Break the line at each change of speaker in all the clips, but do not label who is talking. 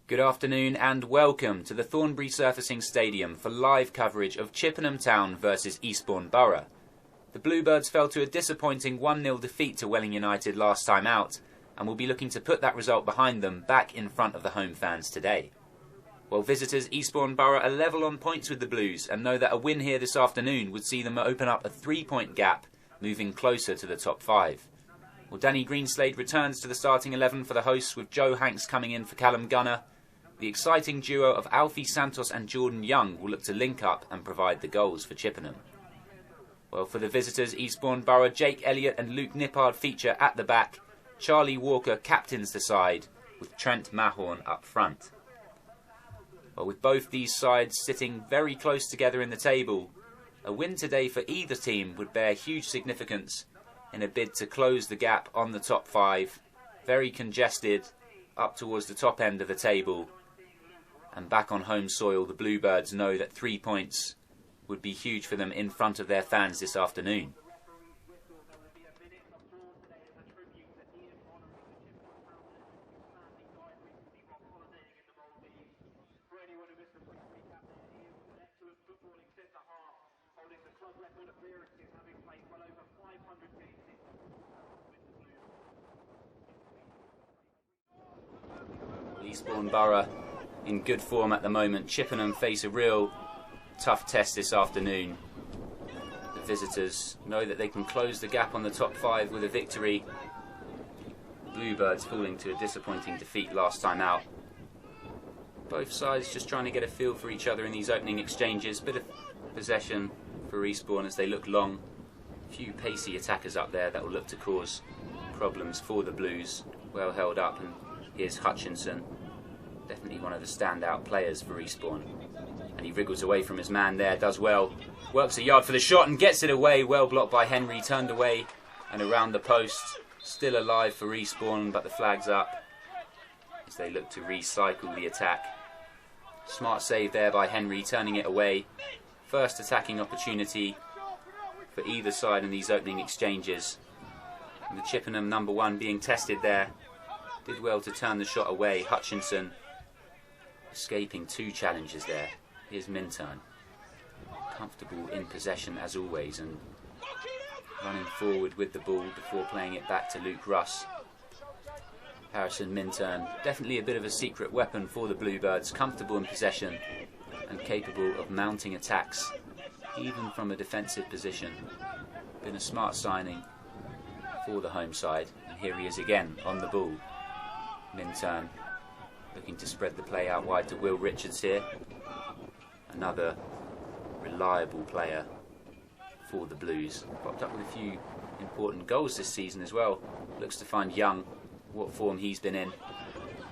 Good afternoon and welcome to the Thornbury Surfacing Stadium for live coverage of Chippenham Town versus Eastbourne Borough. The Bluebirds fell to a disappointing 1-0 defeat to Welling United last time out and will be looking to put that result behind them back in front of the home fans today. While visitors Eastbourne Borough are level on points with the Blues and know that a win here this afternoon would see them open up a 3-point gap, moving closer to the top 5. Well, Danny Greenslade returns to the starting 11 for the hosts with Joe Hanks coming in for Callum Gunner. The exciting duo of Alfie Santos and Jordan Young will look to link up and provide the goals for Chippenham. Well, for the visitors, Eastbourne Borough, Jake Elliott and Luke Nippard feature at the back. Charlie Walker captains the side, with Trent Mahorn up front. Well, with both these sides sitting very close together in the table, a win today for either team would bear huge significance in a bid to close the gap on the top 5, very congested, up towards the top end of the table. And back on home soil, the Bluebirds know that 3 points would be huge for them in front of their fans this afternoon. Eastbourne Borough in good form at the moment. Chippenham face a real tough test this afternoon. The visitors know that they can close the gap on the top 5 with a victory. Bluebirds falling to a disappointing defeat last time out. Both sides just trying to get a feel for each other in these opening exchanges. Bit of possession for Eastbourne as they look long. A few pacey attackers up there that will look to cause problems for the Blues. Well held up, and here's Hutchinson. Definitely one of the standout players for Eastbourne. And he wriggles away from his man there, does well. Works a yard for the shot and gets it away. Well blocked by Henry, turned away and around the post. Still alive for Eastbourne, but the flag's up as they look to recycle the attack. Smart save there by Henry, turning it away. First attacking opportunity for either side in these opening exchanges. And the Chippenham number 1 being tested there. Did well to turn the shot away. Hutchinson escaping 2 challenges there. Here's Minturn. Comfortable in possession as always and running forward with the ball before playing it back to Luke Russ. Harrison Minturn, definitely a bit of a secret weapon for the Bluebirds. Comfortable in possession and capable of mounting attacks even from a defensive position. Been a smart signing for the home side. And here he is again on the ball. Minturn looking to spread the play out wide to Will Richards here. Another reliable player for the Blues. Popped up with a few important goals this season as well. Looks to find Young, what form he's been in.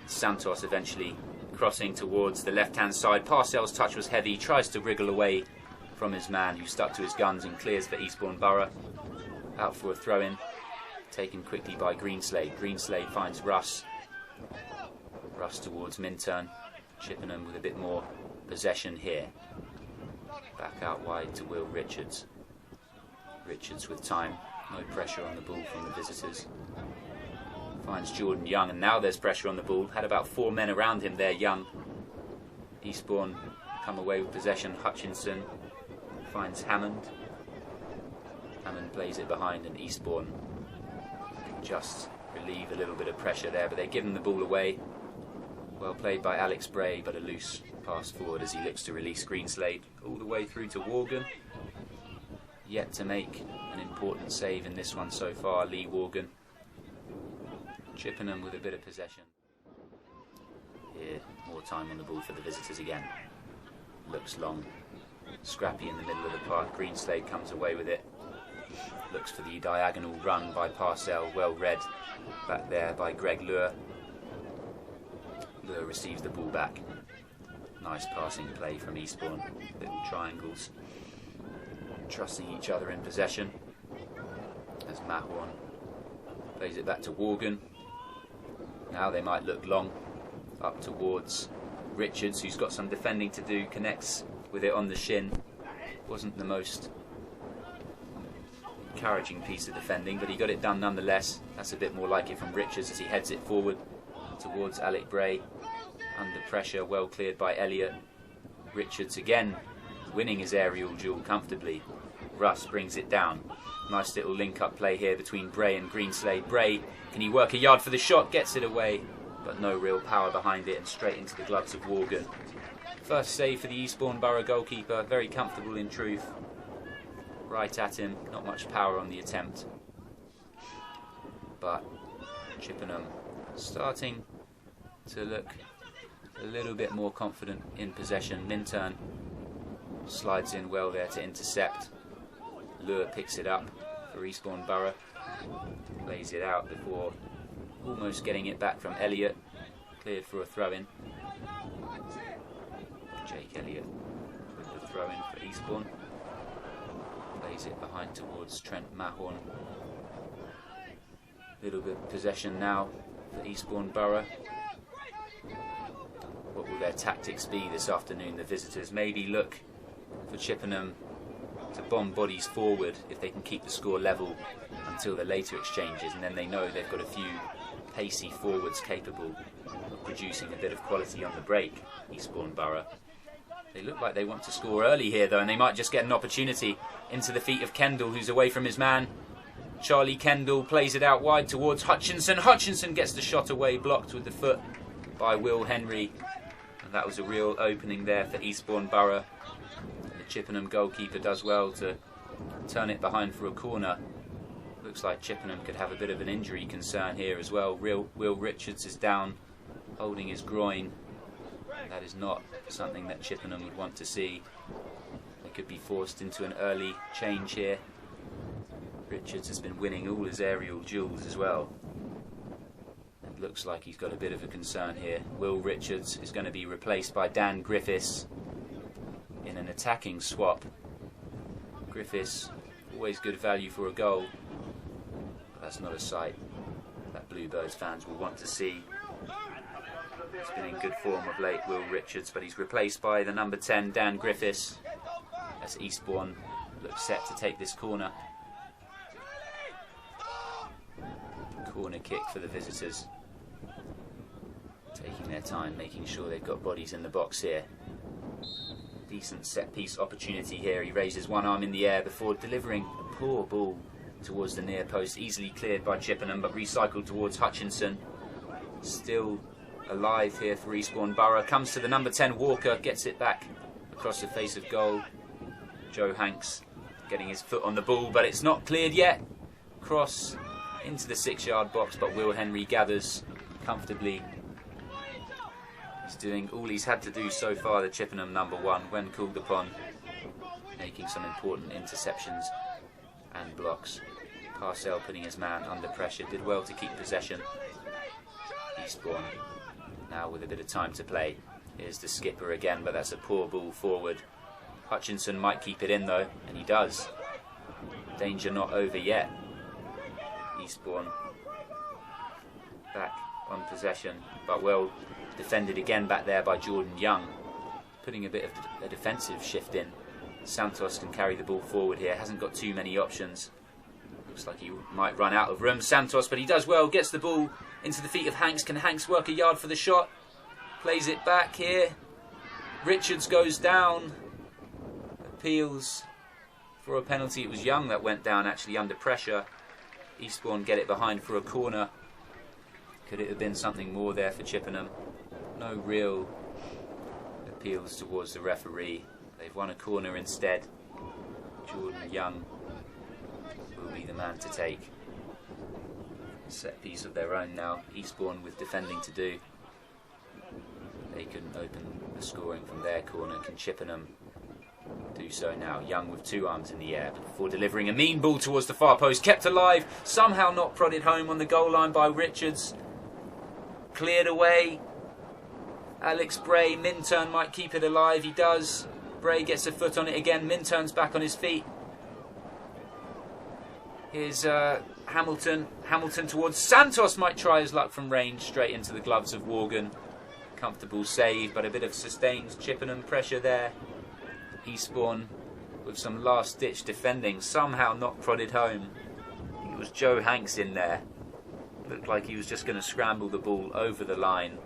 Santos eventually crossing towards the left-hand side. Parcells' touch was heavy, tries to wriggle away from his man who stuck to his guns and clears for Eastbourne Borough. Out for a throw-in, taken quickly by Greenslade. Greenslade finds Russ. Russ towards Minturn. Chippenham with a bit more possession here. Back out wide to Will Richards. Richards with time. No pressure on the ball from the visitors. Finds Jordan Young, and now there's pressure on the ball. Had about 4 men around him there, Young. Eastbourne come away with possession. Hutchinson finds Hammond. Hammond plays it behind, and Eastbourne just relieve a little bit of pressure there, but they give him the ball away. Well played by Alex Bray, but a loose pass forward as he looks to release Greenslade all the way through to Worgan. Yet to make an important save in this one so far, Lee Worgan. Chippenham with a bit of possession. Here, more time on the ball for the visitors again. Looks long, scrappy in the middle of the park. Greenslade comes away with it. Looks for the diagonal run by Parcell, well read back there by Greg Lure. Lure receives the ball back. Nice passing play from Eastbourne. Little triangles. Trusting each other in possession. As Mahorn plays it back to Worgan. Now they might look long. Up towards Richards, who's got some defending to do. Connects with it on the shin. Wasn't the most encouraging piece of defending, but he got it done nonetheless. That's a bit more like it from Richards as he heads it forward towards Alec Bray. Under pressure, well cleared by Elliott. Richards again winning his aerial duel comfortably. Russ brings it down. Nice little link-up play here between Bray and Greenslade. Bray, can he work a yard for the shot? Gets it away, but no real power behind it, and straight into the gloves of Worgan. First save for the Eastbourne Borough goalkeeper. Very comfortable in truth. Right at him, not much power on the attempt. But Chippenham starting to look a little bit more confident in possession. Minturn slides in well there to intercept. Lure picks it up for Eastbourne Borough. Lays it out before almost getting it back from Elliott. Cleared for a throw-in. Jake Elliott with the throw-in for Eastbourne. Plays it behind towards Trent Mahorn. Little bit of possession now for Eastbourne Borough. What will their tactics be this afternoon, the visitors? Maybe look for Chippenham to bomb bodies forward if they can keep the score level until the later exchanges, and then they know they've got a few pacey forwards capable of producing a bit of quality on the break. Eastbourne Borough. They look like they want to score early here though, and they might just get an opportunity. Into the feet of Kendall, who's away from his man. Charlie Kendall plays it out wide towards Hutchinson. Hutchinson gets the shot away, blocked with the foot by Will Henry. And that was a real opening there for Eastbourne Borough. The Chippenham goalkeeper does well to turn it behind for a corner. Looks like Chippenham could have a bit of an injury concern here as well. Will Richards is down, holding his groin. That is not something that Chippenham would want to see. They could be forced into an early change here. Richards has been winning all his aerial duels as well. It looks like he's got a bit of a concern here. Will Richards is going to be replaced by Dan Griffiths in an attacking swap. Griffiths, always good value for a goal, but that's not a sight that Bluebirds fans will want to see. He's been in good form of late, Will Richards, but he's replaced by the number 10, Dan Griffiths, as Eastbourne looks set to take this corner. Corner kick for the visitors. Taking their time, making sure they've got bodies in the box here. Decent set-piece opportunity here. He raises one arm in the air before delivering a poor ball towards the near post. Easily cleared by Chippenham, but recycled towards Hutchinson. Still alive here for Eastbourne Borough. Comes to the number 10, Walker. Gets it back across the face of goal. Joe Hanks getting his foot on the ball, but it's not cleared yet. Cross into the 6-yard box, but Will Henry gathers comfortably. He's doing all he's had to do so far, the Chippenham number 1, when called upon, making some important interceptions and blocks. Parcell putting his man under pressure, did well to keep possession. Eastbourne now with a bit of time to play. Here's the skipper again, but that's a poor ball forward. Hutchinson might keep it in though, and he does. Danger not over yet. Eastbourne back on possession, but well defended again back there by Jordan Young, putting a bit of a defensive shift in. Santos can carry the ball forward here, hasn't got too many options. Looks like he might run out of room, Santos, but he does well, gets the ball into the feet of Hanks. Can Hanks work a yard for the shot? Plays it back here. Richards goes down. Appeals for a penalty. It was Young that went down actually under pressure. Eastbourne get it behind for a corner. Could it have been something more there for Chippenham? No real appeals towards the referee. They've won a corner instead. Jordan Young will be the man to take. Set piece of their own now. Eastbourne with defending to do. They couldn't open the scoring from their corner. Can Chippenham do so now? Young with 2 arms in the air before delivering a mean ball towards the far post. Kept alive. Somehow not prodded home on the goal line by Richards. Cleared away. Alex Bray. Minturn might keep it alive. He does. Bray gets a foot on it again. Minturn's back on his feet. Here's Hamilton. Hamilton towards Santos. Might try his luck from range. Straight into the gloves of Worgan. Comfortable save, but a bit of sustained Chippenham pressure there. Eastbourne with some last-ditch defending. Somehow not prodded home. It was Joe Hanks in there. Looked like he was just going to scramble the ball over the line.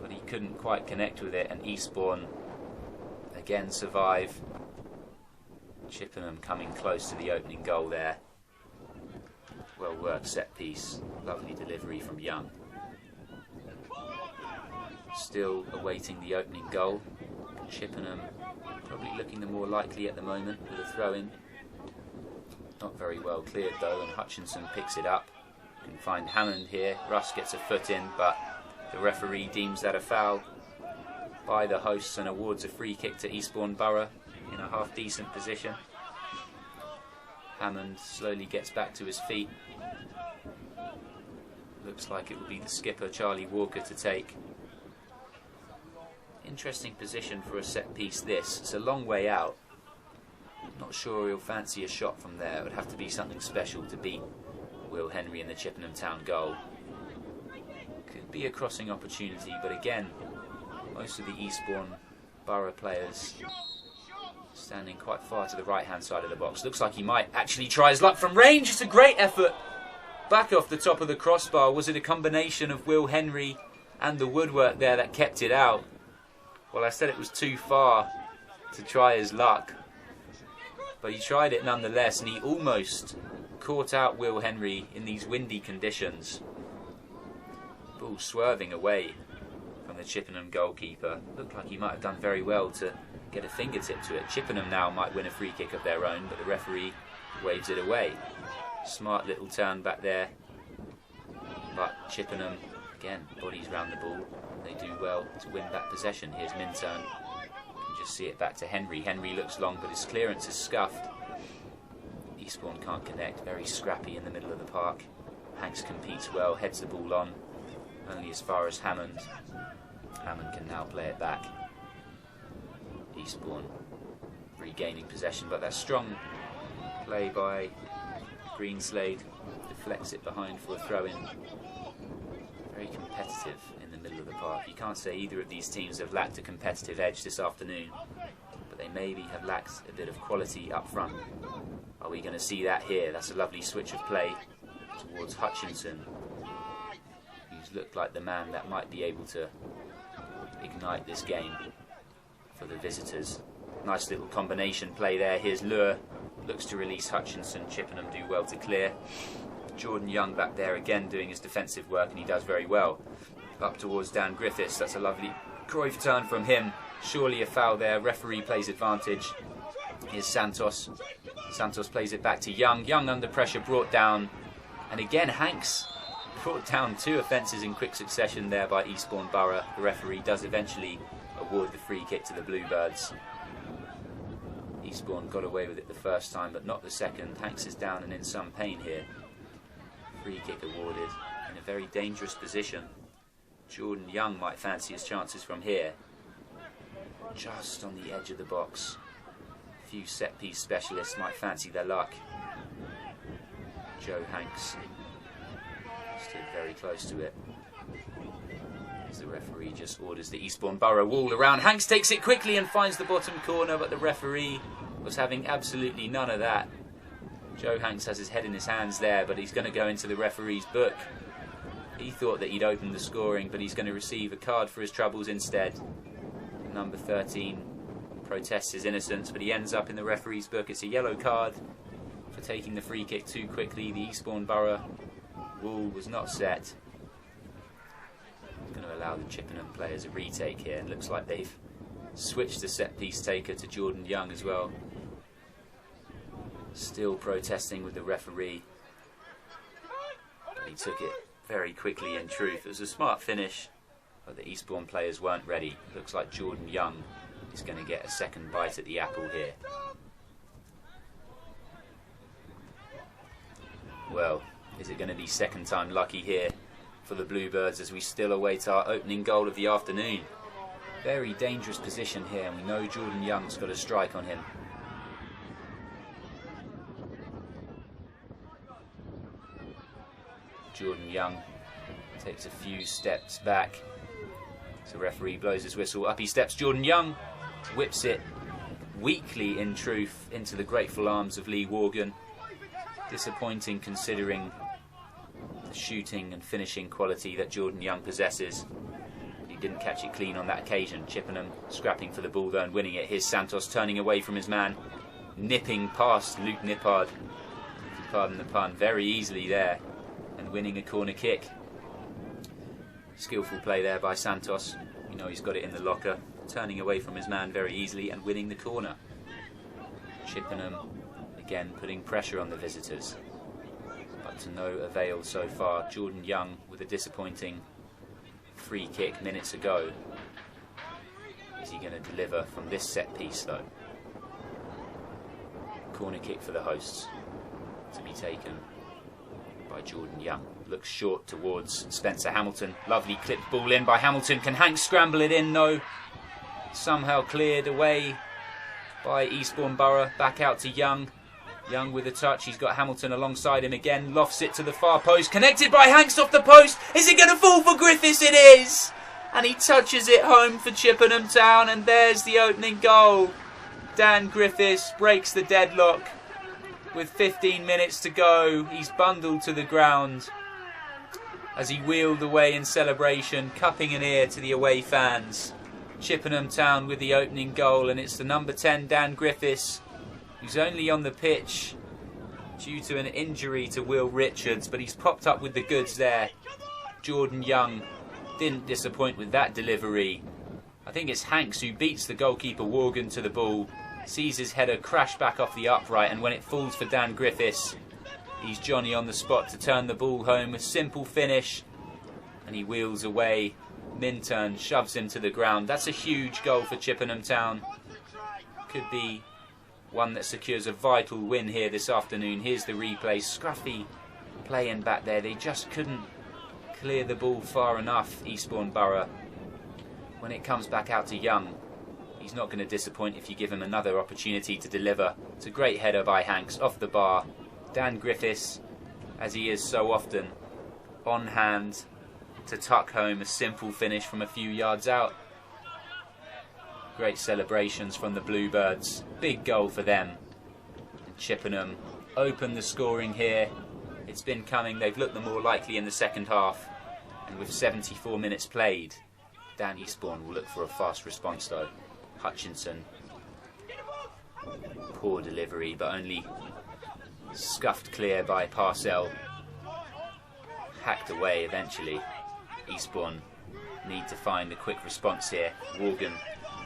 but he couldn't quite connect with it, and Eastbourne again survive. Chippenham coming close to the opening goal there. Well worked set piece, lovely delivery from Young. Still awaiting the opening goal. Chippenham probably looking the more likely at the moment with a throw in. Not very well cleared though, and Hutchinson picks it up. Can find Hammond here. Russ gets a foot in, but the referee deems that a foul by the hosts and awards a free kick to Eastbourne Borough in a half decent position. Hammond slowly gets back to his feet. Looks like it will be the skipper Charlie Walker to take. Interesting position for a set piece this. It's a long way out. Not sure he'll fancy a shot from there. It would have to be something special to beat Will Henry in the Chippenham Town goal. Could be a crossing opportunity, but again, most of the Eastbourne Borough players standing quite far to the right hand side of the box. Looks like he might actually try his luck from range. It's a great effort back off the top of the crossbar. Was it a combination of Will Henry and the woodwork there that kept it out? Well, I said it was too far to try his luck, but he tried it nonetheless, and he almost caught out Will Henry in these windy conditions. Ball swerving away from the Chippenham goalkeeper. Looked like he might have done very well to get a fingertip to it. Chippenham now might win a free kick of their own, but the referee waves it away. Smart little turn back there, but Chippenham again bodies round the ball. They do well to win back possession. Here's Minturn. You can just see it back to Henry. Henry looks long, but his clearance is scuffed. Eastbourne can't connect. Very scrappy in the middle of the park. Hanks competes well, heads the ball on, only as far as Hammond. Hammond can now play it back. Eastbourne regaining possession, but that strong play by Greenslade deflects it behind for a throw-in. Very competitive in the middle of the park. You can't say either of these teams have lacked a competitive edge this afternoon, but they maybe have lacked a bit of quality up front. Are we going to see that here? That's a lovely switch of play towards Hutchinson, who's looked like the man that might be able to ignite this game for the visitors. Nice little combination play there. Here's Lure, looks to release Hutchinson. Chippenham do well to clear. Jordan Young back there again doing his defensive work, and he does very well. Up towards Dan Griffiths. That's a lovely Cruyff turn from him. Surely a foul there. Referee plays advantage. Here's Santos. Santos plays it back to Young. Young under pressure, brought down. And again, Hanks brought down two offences in quick succession there by Eastbourne Borough. The referee does eventually award the free kick to the Bluebirds. Eastbourne got away with it the first time, but not the second. Hanks is down and in some pain here. Free kick awarded in a very dangerous position. Jordan Young might fancy his chances from here. Just on the edge of the box. A few set-piece specialists might fancy their luck. Joe Hanks stood very close to it. As the referee just orders the Eastbourne Borough wall around. Hanks takes it quickly and finds the bottom corner, but the referee was having absolutely none of that. Joe Hanks has his head in his hands there, but he's going to go into the referee's book. He thought that he'd opened the scoring, but he's going to receive a card for his troubles instead. Number 13 protests his innocence, but he ends up in the referee's book. It's a yellow card for taking the free kick too quickly. The Eastbourne Borough wall was not set. Going to allow the Chippenham players a retake here, and looks like they've switched the set-piece taker to Jordan Young as well. Still protesting with the referee. He took it very quickly in truth. It was a smart finish, but the Eastbourne players weren't ready. Looks like Jordan Young is going to get a second bite at the apple here. Well, is it going to be second time lucky here for the Bluebirds as we still await our opening goal of the afternoon? Very dangerous position here, and we know Jordan Young's got a strike on him. Jordan Young takes a few steps back. So referee blows his whistle. Up he steps, Jordan Young whips it weakly in truth into the grateful arms of Lee Worgan. Disappointing considering the shooting and finishing quality that Jordan Young possesses. He didn't catch it clean on that occasion. Chippenham scrapping for the ball though and winning it. Here's Santos turning away from his man, nipping past Luke Nippard, if you pardon the pun, very easily there, and winning a corner kick. Skillful play there by Santos. You know he's got it in the locker, turning away from his man very easily and winning the corner. Chippenham again putting pressure on the visitors, but to no avail so far. Jordan Young with a disappointing free kick minutes ago. Is he going to deliver from this set piece though? Corner kick for the hosts to be taken by Jordan Young. Looks short towards Spencer Hamilton. Lovely clipped ball in by Hamilton. Can Hanks scramble it in? No. Somehow cleared away by Eastbourne Borough. Back out to Young. Young with a touch. He's got Hamilton alongside him again. Lofts it to the far post. Connected by Hanks off the post. Is it going to fall for Griffiths? It is. And he touches it home for Chippenham Town. And there's the opening goal. Dan Griffiths breaks the deadlock. With 15 minutes to go, he's bundled to the ground as he wheeled away in celebration, cupping an ear to the away fans. Chippenham Town with the opening goal, and it's the number 10 Dan Griffiths, who's only on the pitch due to an injury to Will Richards, but he's popped up with the goods there. Jordan Young didn't disappoint with that delivery. I think it's Hanks who beats the goalkeeper Morgan to the ball, sees his header crash back off the upright, and when it falls for Dan Griffiths, he's Johnny on the spot to turn the ball home. A simple finish, and he wheels away. Minturn shoves him to the ground. That's a huge goal for Chippenham Town. Could be one that secures a vital win here this afternoon. Here's the replay. Scruffy playing back there. They just couldn't clear the ball far enough, Eastbourne Borough. When it comes back out to Young, he's not going to disappoint if you give him another opportunity to deliver. It's a great header by Hanks off the bar. Dan Griffiths, as he is so often, on hand to tuck home a simple finish from a few yards out. Great celebrations from the Bluebirds. Big goal for them. And Chippenham open the scoring here. It's been coming. They've looked the more likely in the second half. And with 74 minutes played, Dan Eastbourne will look for a fast response though. Hutchinson. Poor delivery, but only scuffed clear by Parcell. Hacked away eventually. Eastbourne need to find a quick response here. Morgan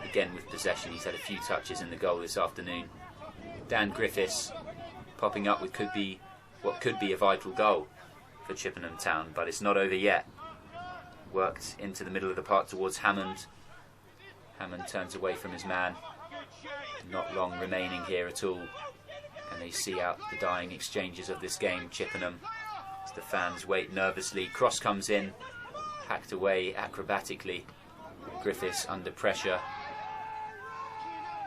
again with possession. He's had a few touches in the goal this afternoon. Dan Griffiths popping up with what could be a vital goal for Chippenham Town, but it's not over yet. Worked into the middle of the park towards Hammond. Hammond turns away from his man. Not long remaining here at all. And they see out the dying exchanges of this game. Chippenham, as the fans wait nervously. Cross comes in, hacked away acrobatically. Griffiths under pressure.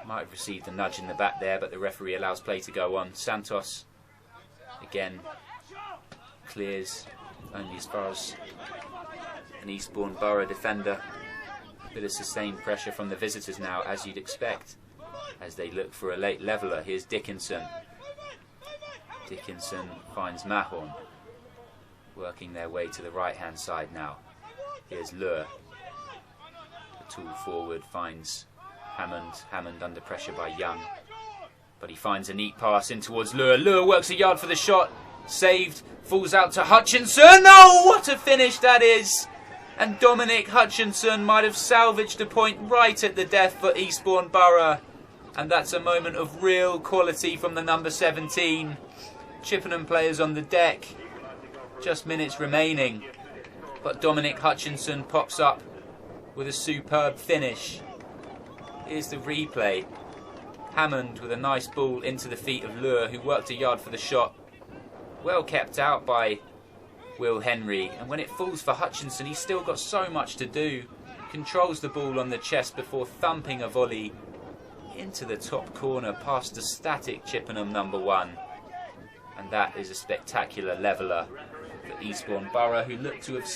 Might have received a nudge in the back there, but the referee allows play to go on. Santos again clears only as far as an Eastbourne Borough defender. A bit of sustained pressure from the visitors now, as you'd expect, as they look for a late leveller. Here's Dickinson. Dickinson finds Mahorn, working their way to the right hand side now. Here's Lure. The tool forward finds Hammond. Hammond under pressure by Young, but he finds a neat pass in towards Lure. Lure works a yard for the shot. Saved. Falls out to Hutchinson. Oh, what a finish that is! And Dominic Hutchinson might have salvaged a point right at the death for Eastbourne Borough. And that's a moment of real quality from the number 17. Chippenham players on the deck. Just minutes remaining. But Dominic Hutchinson pops up with a superb finish. Here's the replay. Hammond with a nice ball into the feet of Lure, who worked a yard for the shot. Well kept out by Will Henry. And when it falls for Hutchinson, he's still got so much to do. Controls the ball on the chest before thumping a volley into the top corner past the static Chippenham number 1. And that is a spectacular leveller for Eastbourne Borough, who look to have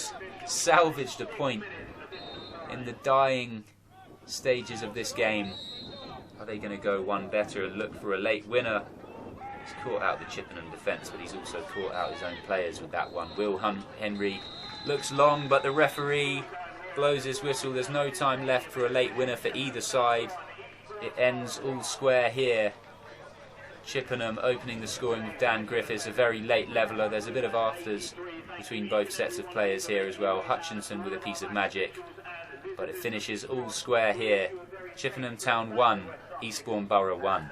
salvaged a point in the dying stages of this game. Are they going to go one better and look for a late winner? He's caught out the Chippenham defence, but he's also caught out his own players with that one. Will Henry looks long, but the referee blows his whistle. There's no time left for a late winner for either side. It ends all square here. Chippenham opening the scoring with Dan Griffiths, a very late leveller. There's a bit of afters between both sets of players here as well. Hutchinson with a piece of magic. But it finishes all square here. Chippenham Town 1, Eastbourne Borough 1.